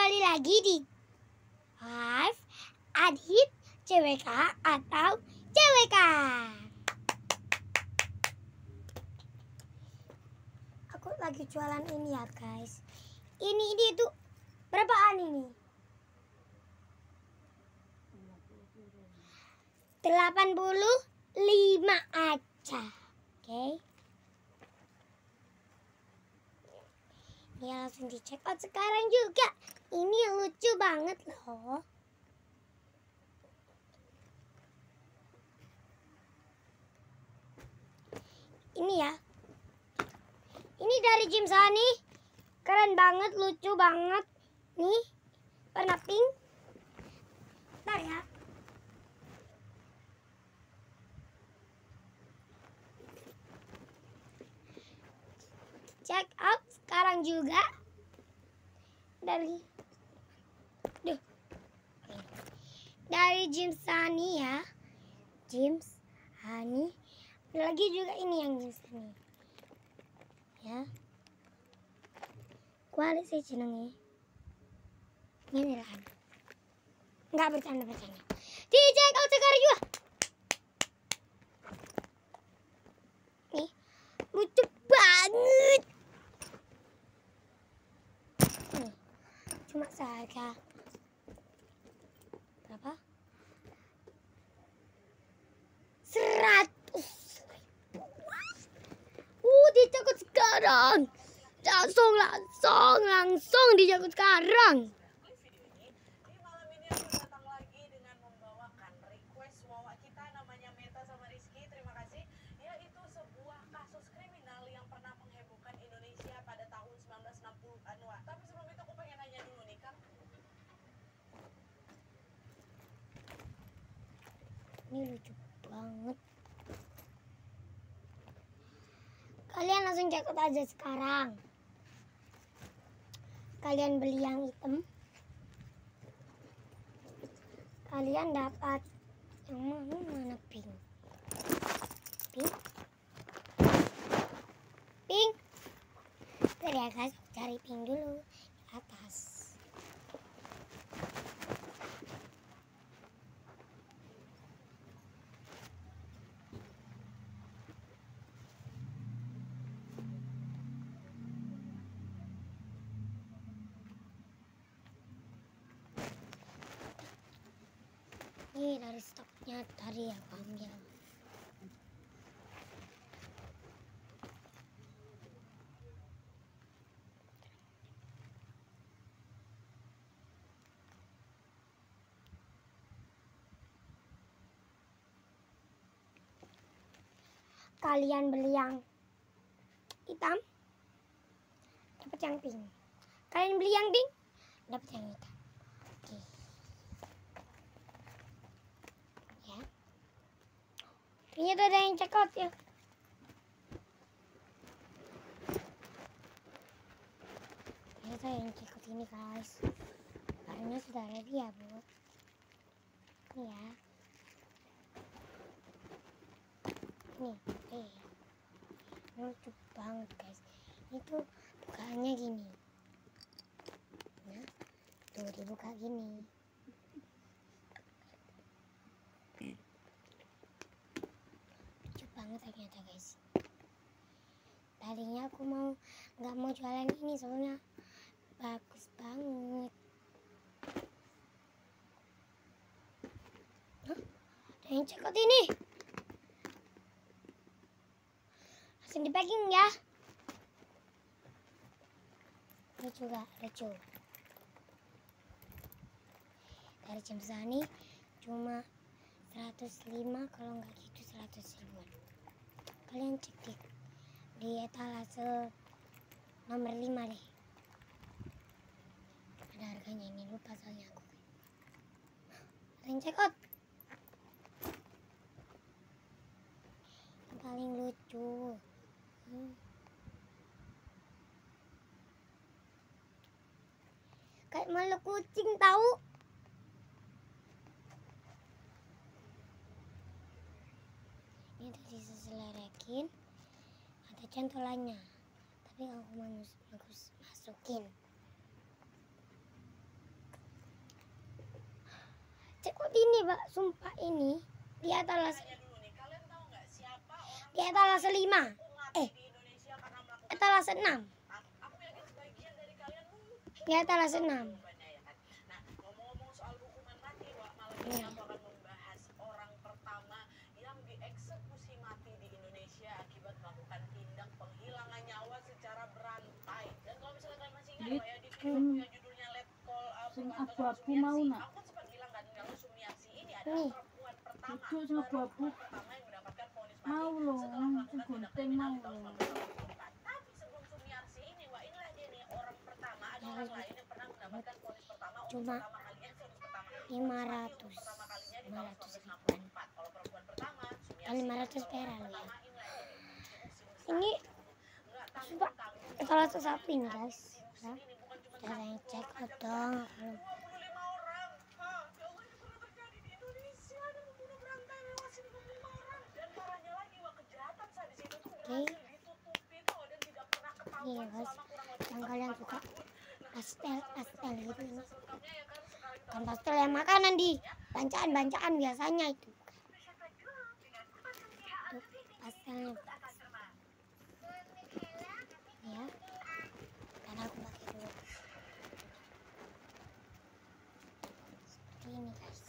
kembali lagi di Live Adhit CWK atau CWK. Aku lagi jualan ini ya guys. Ini itu berapaan ini? 85 aja. Oke. Ya langsung dicek out sekarang juga. Ini lucu banget loh. Ini ya. Ini dari Jim Sani. Keren banget, lucu banget. Nih, warna pink. Bentar ya. Check out sekarang juga. Dari Jim Sani ya. Jim Sani. Ada lagi juga ini yang Jim Sani. Ya. Kuali sih jenengnya. Ini lah. Enggak bercanda. Di check out sekarang juga. Nih, lucu banget. Cuma seharga berapa? 100.000. Dicekut sekarang. Langsung dicekut sekarang. Malam ini aku datang lagi dengan membawakan request wawa kita namanya Meta sama Rizky. Terima kasih. Yaitu sebuah kasus kriminal yang pernah menghebohkan Indonesia pada tahun 1960-an. Tapi sebelum itu aku pengen nanya dulu nih, Kang. Ini lucu banget. Kalian langsung check out aja sekarang. Kalian beli yang hitam, kalian dapat yang mana pink. Bentar ya guys, cari pink dulu di atas. Ini dari stoknya tadi ya aku ambil. Kalian beli yang hitam, dapat yang pink. Kalian beli yang pink, dapat yang hitam. Oke. Ya. Ternyata ada yang check out ya. Ternyata yang check out ini guys. Barangnya sudah ready ya bu. Ini ya. Nih, lucu banget guys. Itu bukaannya gini. Nah, tuh dibuka gini. Lucu banget ternyata guys. Tadinya aku nggak mau jualan ini soalnya bagus banget. Hah? Ada yang check out ini. Langsung di packing ya. Ini juga lucu. Dari Jim Sani cuma 105, kalau nggak gitu 100 ribuan. Kalian cek di etalase nomor 5 deh. Ada harganya, ini lupa soalnya aku. Kalian cek out. Yang paling lucu. Kayak malu kucing tahu. Ini udah diselerekin, ada cantolannya, tapi aku masukin. Cekut ini, Pak. Sumpah ini. Di atas Tanya dulu nih, kalian tahu nggak siapa orang di atas 5. mati di Indonesia karena melakukan Atas 6. Aku yakin sebagian dari kalian mungkin Di atas 6. jawabannya ya kan. Nah, ngomong-ngomong soal hukuman mati, Wak, malam ini aku akan membahas orang pertama yang dieksekusi mati di Indonesia akibat melakukan tindak penghilangan nyawa secara berantai. Dan kalau misalnya kalian masih ingat, Wak, ya di video yang judulnya Letkol Sing Purwanto abu-abu mau nak? aku sempat bilang kan kalau Sumiarsi ini adalah perempuan pertama, Cucu sing abu-abu pertama yang mendapatkan vonis mati mau loh, setelah melakukan tindak gunting kriminal mau di tahun loh. 1984. Tapi sebelum Sumiarsi ini, wah inilah dia nih orang pertama, ada orang lain yang pernah mendapatkan vonis pertama untuk Cuma pertama kali vonis pertama 500. pertama kalinya di tahun 500 1964. Kalau perempuan pertama Sumiarsi, 500 perak ya. pertama inilah dia nih, Ini nggak coba tanggung-tanggung salah satu sapi nih, guys. Ya. ini bukan cuma Cara yang cek atau 25 orang. Hah, ya Allah, ini pernah terjadi di Indonesia. Ada pembunuh berantai menewaskan 25 orang. Dan parahnya lagi, wah, kejahatan sadis itu tuh berhasil ditutupi tuh dan tidak pernah ketahuan Iya, guys. selama kurang lebih Yang kalian 4 suka tahun. pastel gitu ini. Selengkapnya ya kan sekarang kita Kan pastel yang makanan di bancaan-bancaan biasanya itu. Tuh, pastelnya. Ya. Dan aku pakai dulu. Seperti ini, guys.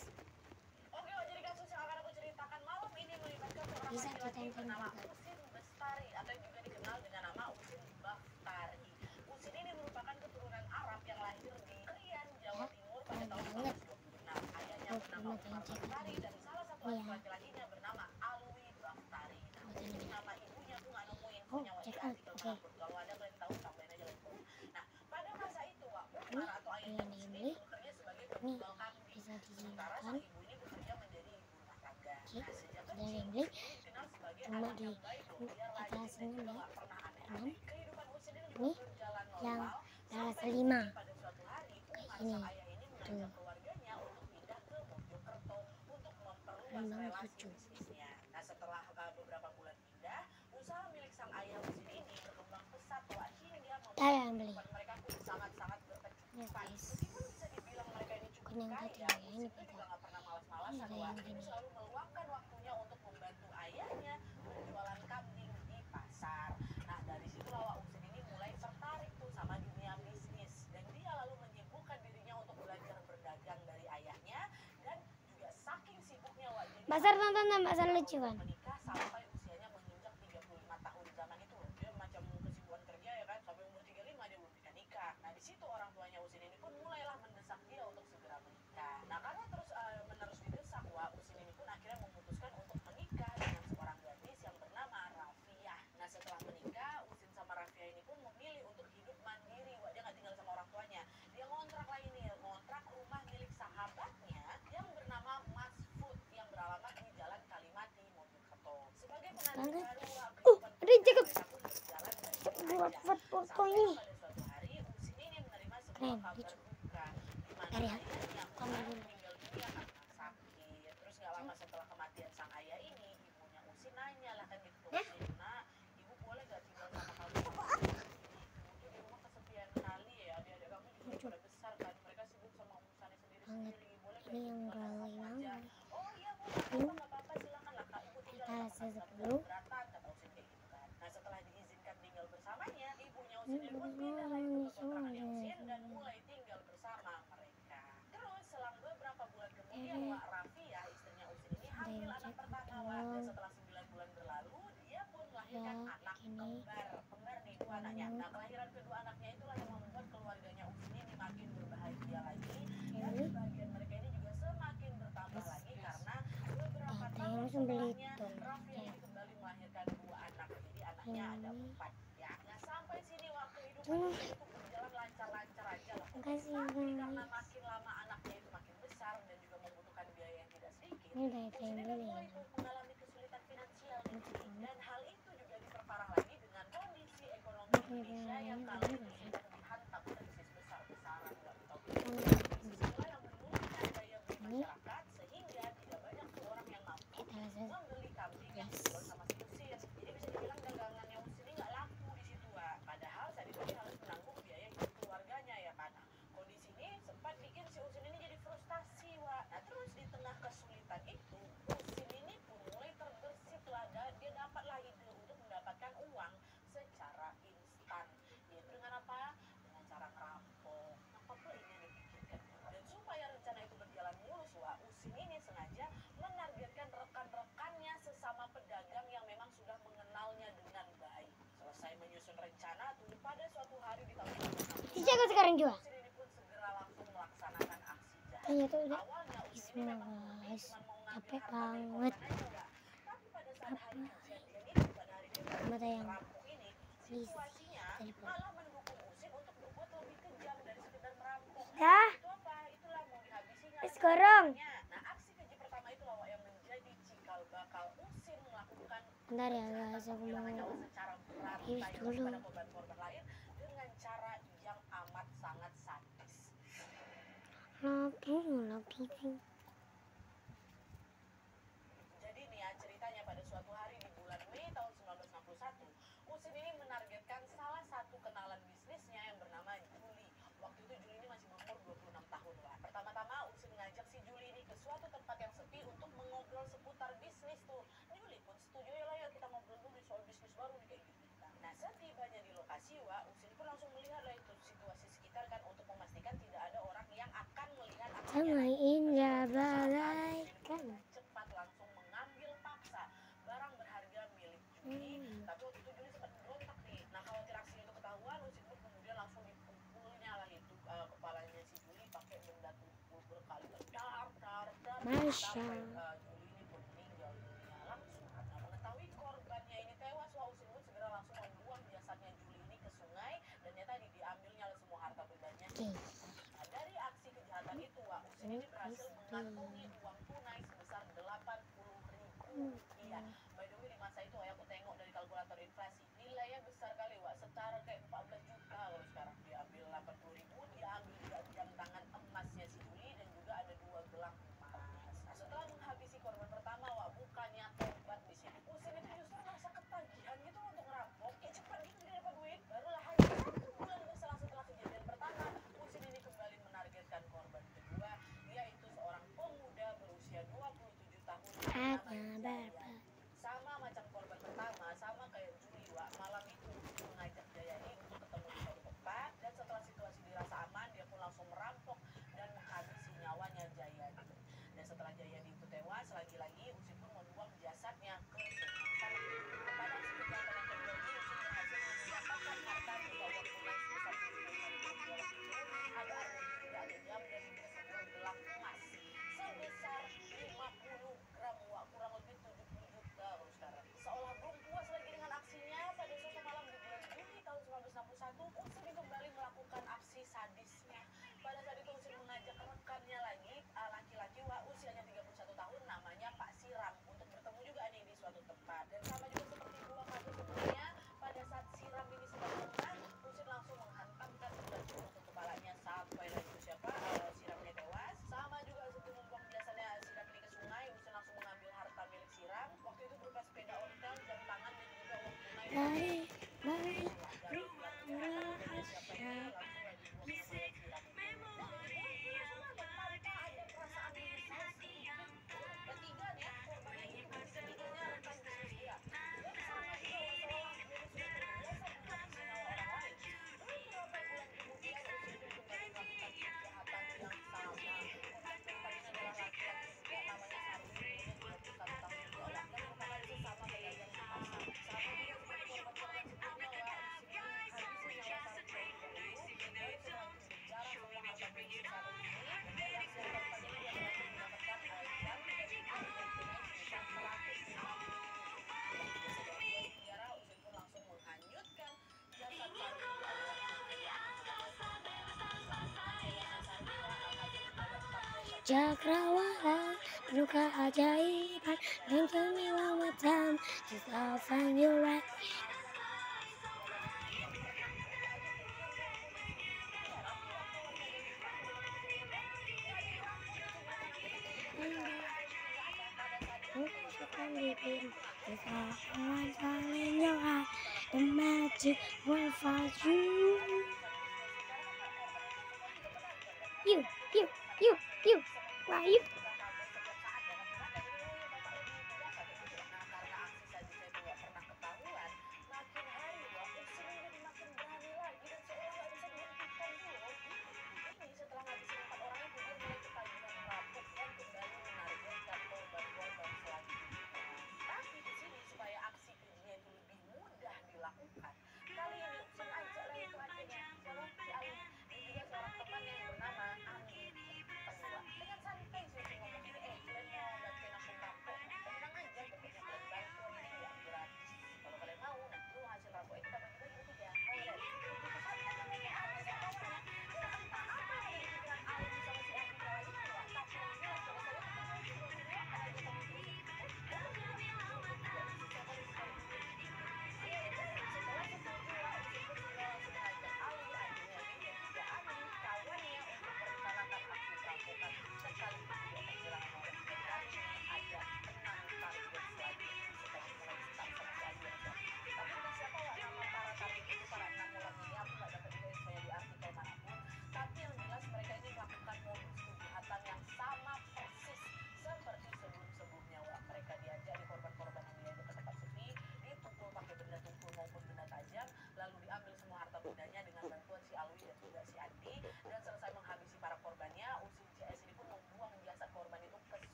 Oke, wah, jadi kasus yang akan aku ceritakan malam ini melibatkan seorang Bisa laki-laki ditempel bernama juga. Usin Bestari atau yang juga dikenal dengan nama Usin Baftari. Usin ini merupakan keturunan Arab yang lahir di Krian, Jawa Timur pada tahun 1926. Ayahnya bernama Umar Baftari dan salah satu adik laki-lakinya bernama Alwi Baftari. Nah, nama ibunya aku nggak nemuin punya Oh, di check out. artikel Oke. manapun. Kalau ada kalian tahu tambahin aja link. Nah, pada masa itu, Wak, Umar atau ayahnya ini Usin ini. ini bekerja sebagai penjual kambing. Bisa Sementara disimpan. sang ibu ini bekerja menjadi ibu rumah tangga. Oke. Nah, sejak Sudah kecil, yang beli. dikenal sebagai Cuma anak di yang baik loh. Dia rajin atas dan ini juga ya. nggak pernah aneh-aneh. Teman. Kehidupan Usin ini Ini juga berjalan yang normal. atas Sampai 5. pada suatu hari, Umar ini. sang ayah ini mengajak keluarganya untuk pindah ke Mojokerto untuk memperluas Memang relasi lucu. bisnisnya. Nah, setelah beberapa bulan pindah, usaha milik sang ayah Usin ini berkembang pesat, Wak, hingga Saya yang beli. membuat mereka pun sangat-sangat berkecukupan. Ya, guys. Meskipun bisa dibilang mereka ini cukup Kuning kaya, tadi ya, ini Usin itu beda. juga nggak pernah malas-malasan, Ini Wak. yang Dia gini. selalu meluangkan waktunya untuk membantu ayahnya berjualan kambing di pasar. Nah, dari situlah Wak, Usin ini mulai tertarik tuh sama dunia bisnis dan dia lalu menyibukkan dirinya untuk belajar berdagang dari ayahnya dan juga saking sibuknya, Wak, jadi Pasar tonton pasar lucu kan. menikah sampai usianya menginjak 35 tahun zaman itu. Dia macam kesibukan kerja ya kan, sampai umur 35 dia belum bisa nikah. Nah, di situ orang tuanya Usin ini pun mulailah mendesak dia untuk segera menikah. Nah, karena terus menerus didesak, Wak, Usin ini pun akhirnya memutuskan untuk menikah dengan seorang gadis yang bernama Rafiah. Nah, setelah menikah, Usin sama Rafiah ini pun memilih untuk hidup mandiri, Wak. Dia nggak tinggal sama orang tuanya. Dia ngontrak lah ini, ngontrak rumah milik sahabatnya yang bernama Mas Food yang beralamat di Jalan Kalimati, Mojokerto. Sebagai pengantin Banget. baru, Wak, Ada yang cakep. mereka pun berjalan dari Buat aja. foto Sampai ini. pada suatu hari, Usin ini menerima sebuah Keren, kabar lucu. duka di mana Dari ya. ayahnya Kamu dulu. meninggal dunia karena sakit. Terus nggak lama setelah kematian sang ayah ini, ibunya Usin nanya lah kan gitu ke Usin, "Nak, ibu boleh gak tinggal sama kamu?" Ibu di rumah kesepian kali ya, adik-adik kamu juga Lucu. pada besar kan, mereka sibuk sama urusannya Banget. sendiri-sendiri. Boleh gak Ini ibu yang tinggal sama girly kamu aja? banget. Oh iya bu, nggak apa-apa, silakan lah kak, ibu tinggal sama Atas kakak, 10. keberatan, kata Usin kayak gitu kan. Nah, setelah diizinkan tinggal bersamanya, ibunya Usin Ini ini pun bener pindah lagi ke ini kontrakannya semua. Usin dan mulai tinggal bersama mereka. Terus selang beberapa bulan kemudian, Ini. Wak, Rafia, istrinya Usin ini Ada hamil yang anak cek pertama, betul. Wak. Dan setelah 9 bulan berlalu, dia pun melahirkan Ya, anak ini. kembar nih, dua anaknya. Nah, kelahiran kedua anaknya itulah yang membuat keluarganya Usin ini makin berbahagia lagi dan Ini. kebahagiaan mereka ini juga semakin bertambah lagi karena beberapa Ada tahun yang langsung beli setelahnya dong. Rafia ini kembali melahirkan 2 anak. Jadi anaknya ada 4 ya. Nah, sampai sini waktu hidupan Usin itu berjalan lancar-lancar aja lah. Makasih, Tapi karena guys. makin lama anaknya itu makin besar dan juga membutuhkan biaya yang tidak sedikit, Ini dari Usin yang ini beli. mulai tuh mengalami kesulitan finansial nih. Lucu banget. Dan hal itu juga diperparah lagi dengan kondisi ekonomi Indonesia yang kali ini sedang dihantam krisis besar-besaran. Nggak tahu itulah yang menurunkan daya beli masyarakat sehingga tidak banyak tuh orang yang mampu membeli kambing yang dijual sama si Usin. Jadi bisa dibilang dagangannya Usin ini nggak laku di situ, Wak. Padahal saat itu dia harus menanggung biaya hidup keluarganya ya kan. Nah, kondisi ini sempat bikin si Usin ini jadi frustasi, Wak. Nah, terus di tengah kesulitan itu, Usin ini pun mulai terbersit lah, dia dapatlah ide untuk mendapatkan uang secara instan. Yaitu dengan apa? Dengan cara ngerampok. Apa ini yang dipikirkan? Dan supaya rencana itu berjalan mulus, Usin ini sengaja menargetkan rekan-rekannya sesama pedagang yang memang sudah mengenalnya dengan baik. Selesai menyusun rencana tuh, pada suatu hari di tahun 1960, Jago sekarang juga. Usin ini pun segera langsung melaksanakan aksi jahat. Hanya tuh udah. Awalnya Usin ini memang Guys, cuma mau capek ngambil harta milik banget. korban aja, tapi pada saat hari kejadian itu, pada hari dia Mata yang merampok ini, please situasinya telepon. malah mendukung Usin untuk berbuat lebih kejam dari sekedar merampok. Dah. Itu apa? Itulah mau dihabisinya. Sekarang. Nah, aksi keji pertama itu lah yang menjadi cikal bakal Usin melakukan Bentar ya guys, aku mau secara berat dulu. pada korban-korban lain dengan cara yang amat sangat sadis. Lagi. Jadi nih ya ceritanya, pada suatu hari di bulan Mei tahun 1961, Usin ini menargetkan salah satu kenalan bisnisnya yang bernama Juli. Waktu itu Juli ini masih berumur 26 tahun lah. Pertama-tama Usin mengajak si Juli ini ke suatu tempat yang sepi untuk mengobrol seputar bisnis tuh. Juli pun setuju, ya lah ya kita ngobrol dulu soal bisnis baru nih kayak gitu. Nah, setibanya di lokasi, Usin pun langsung melihat lah itu situasi sekitar kan, untuk memastikan tidak ada orang yang akan melihat Sama indah bagaikan. cepat langsung mengambil paksa barang berharga milik Juli. Tapi waktu itu Juli sempat berontak nih. Nah, khawatir aksi itu ketahuan, Usin pun kemudian langsung dipukulnya lah itu kepalanya si Juli pakai benda tumpul berkali dar Masya. Juli ini pun meninggal dunia langsung. Nah, mengetahui korbannya ini tewas, Usin pun segera langsung membuang jasadnya Juli ini ke sungai, dan ternyata diambilnya semua harta bendanya. Nah, dari aksi kejahatan itu, Usin ini berhasil mengantongi uang tunai sebesar 80.000 rupiah. By the way, di masa itu aku tengok dari kalkulator inflasi, nilainya besar kali, setara kayak 14 juta kalau sekarang. Diambil 80.000, diambil juga jam tangan emasnya si Juli, dan juga ada 2 gelang emas. Nah, setelah menghabisi korban pertama, bukannya tobat di sini, Usin itu justru merasa ketagihan gitu untuk ngerampok. Ya cepat gitu dia dapat duit. Barulah hanya 1 bulan berselang setelah kejadian pertama, Usin ini kembali menargetkan korban kedua, yaitu seorang pemuda berusia 27 tahun bernama Jaya. Sama macam korban pertama, sama kayak Juli, malam itu Usin mengajak Jaya ini untuk ketemu di suatu tempat, dan setelah situasi dirasa aman, dia pun langsung merampok dan menghabisi nyawanya Jaya. Dan setelah Jaya itu tewas, lagi-lagi Usin pun membuang jasadnya ke sungai. Pada aksi kejahatan yang kedua ini, Usin berhasil mendapatkan harta berupa uang tunai sebesar 75.000 rupiah. Ada armor juga, ada jam, dan juga sebuah gelang emas sebesar 50 gram, kurang lebih 70 juta sekarang. Seolah belum puas lagi dengan aksinya, pada suatu malam di bulan Juli tahun 1961, Usin kembali melakukan aksi sadisnya. Pada saat itu Usin mengajak rekannya lagi, laki-laki usianya 31 tahun, namanya Pak Siram, untuk bertemu juga nih di suatu tempat. Dan sama juga seperti 2 kasus sebelumnya, pada saat Siram ini sedang lengah, Usin langsung menghantamkan batu ke kepalanya sampai Siram ini tewas. Sama juga sebelum membuang jasadnya Siram ini ke sungai, Usin langsung mengambil harta milik Siram. Waktu itu berupa sepeda ontel, jam tangan, dan juga uang tunai. Cakrawala, penuh keajaiban, dan kemewahan, just I'll find you right. The magic will find you. You. Why you?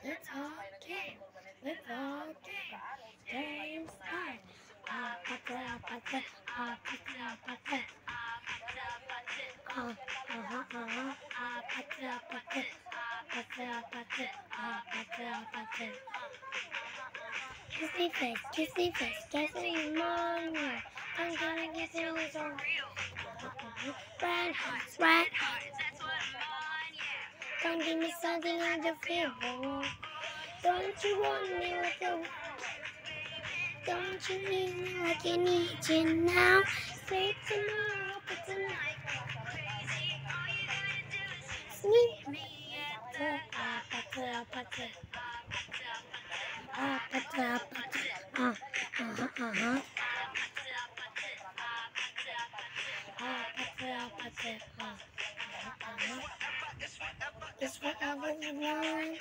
It's okay. It's okay. Game start. Apate, apate, apate, apate. Apate, apate. Apate, apate, apate, apate. Kissy face, kissy face, kissy money. I'm gonna kiss you with some red hearts, that's what I'm on, yeah. Come give me something I just feel. Don't you want me like a... Don't you need me like I need you now? Sleep tomorrow, but tonight go crazy. All you gotta do is just meet me at the apate, apate. Apate, apate. Apate, apate. It's whatever you want.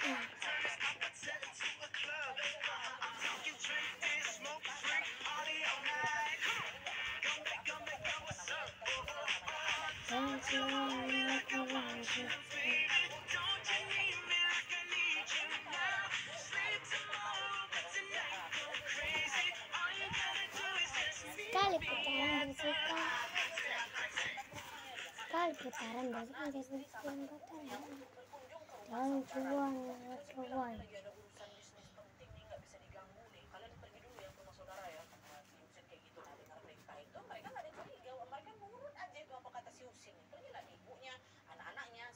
Don't you want me like I want you? Sekali putaran bersuka. Sekali putaran bersuka. Don't you want me like I want you?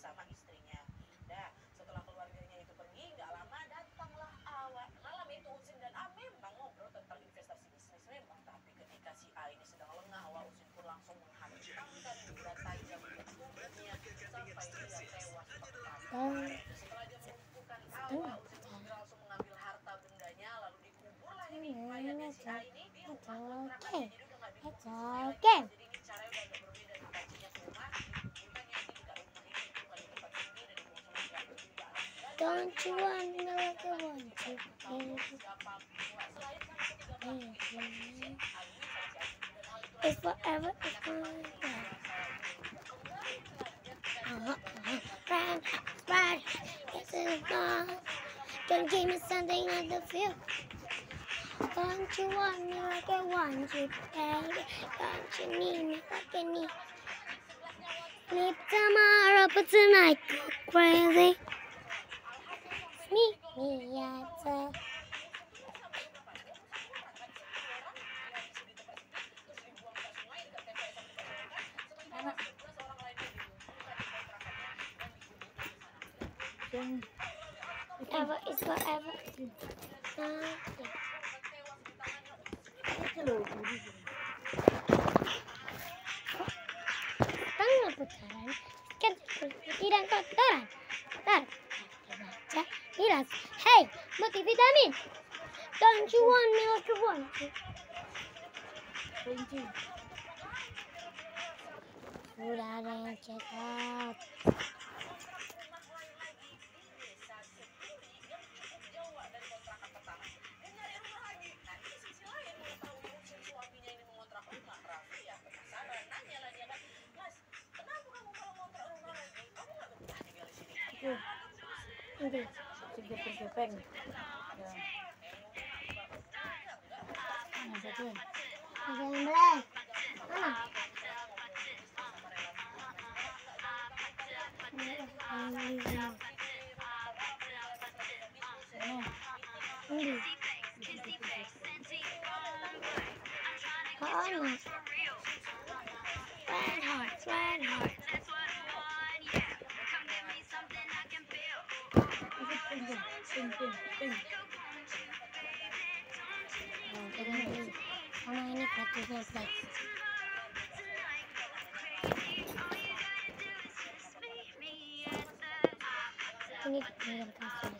Sama istrinya. Nah, setelah keluarganya itu pergi, nggak lama datanglah awak. Malam itu Usin dan A memang ngobrol tentang investasi bisnis memang. Tapi ketika si A ini sedang lengah, awak Usin pun langsung menghancurkan benda tajam di tubuhnya sampai dia tewas tertembak. Setelah dia melumpuhkan awak, Usin pun langsung mengambil harta bendanya lalu dikuburlah ini mayatnya si A ini di rumah kontrakan. Jadi udah nggak dikuburkan lagi. Jadi ini caranya udah agak berbeda nih. Kacinya ke rumah. Don't you want me like I want you? It's forever, it's fine. Right, it's fun. Don't give me something I don't feel. Don't you want me like I want you, baby? Don't you need me like I need? Sleep tomorrow, but tonight go crazy. Meet me at the... Forever is forever. Tengah putaran, kan tidak kotoran. Tar, baca, bilas. Hey, multivitamin. Don't you want me like you want to? Udah ada yang check out. Nanti Gepeng. Satu. ada yang beli. Mana? Ini. Panas. Red hearts, red hearts. Sama ini gratisnya Flex. Ini dengan kasih.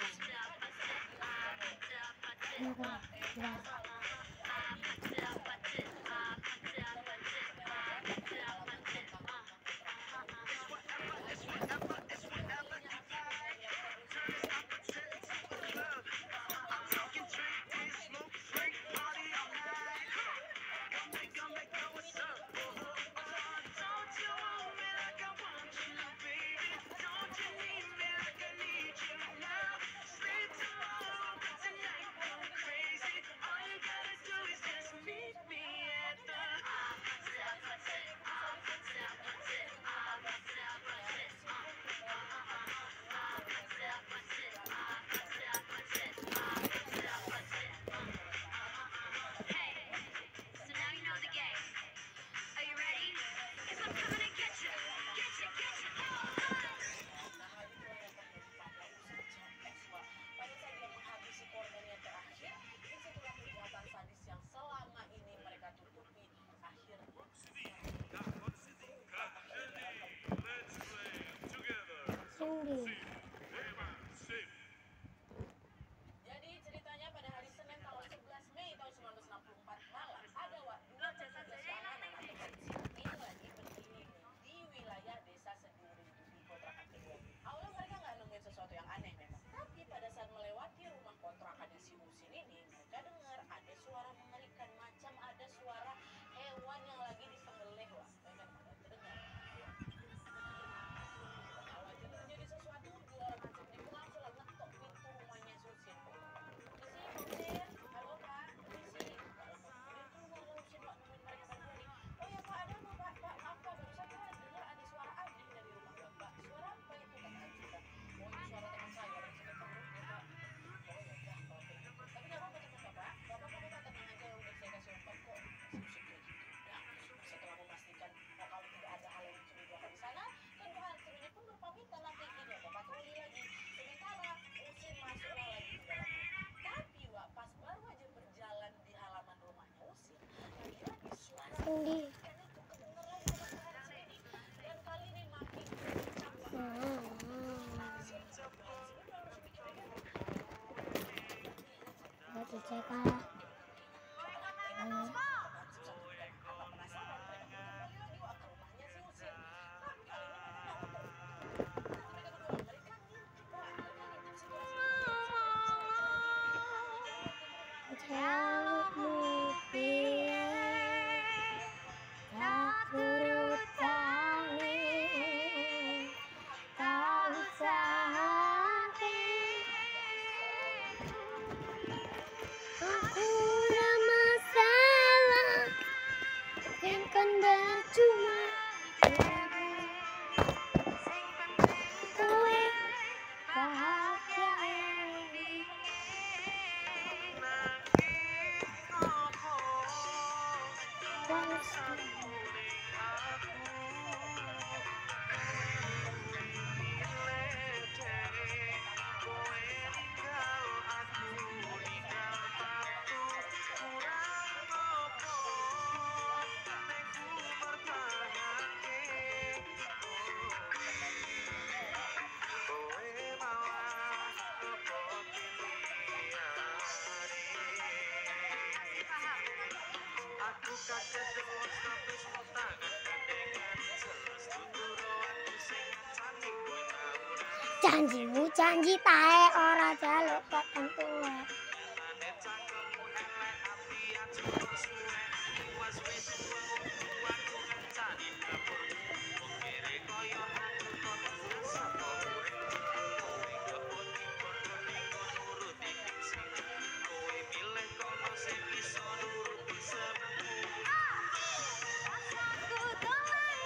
Janjimu janji tae ora jaluk potong tua.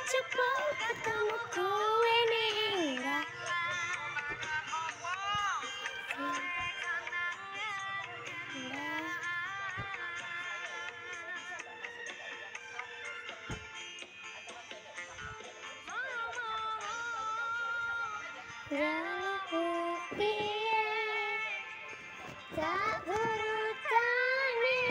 Cepet ketemu kowe ning tak berutane.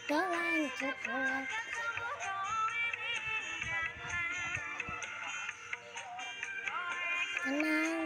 Dolan cepet tenang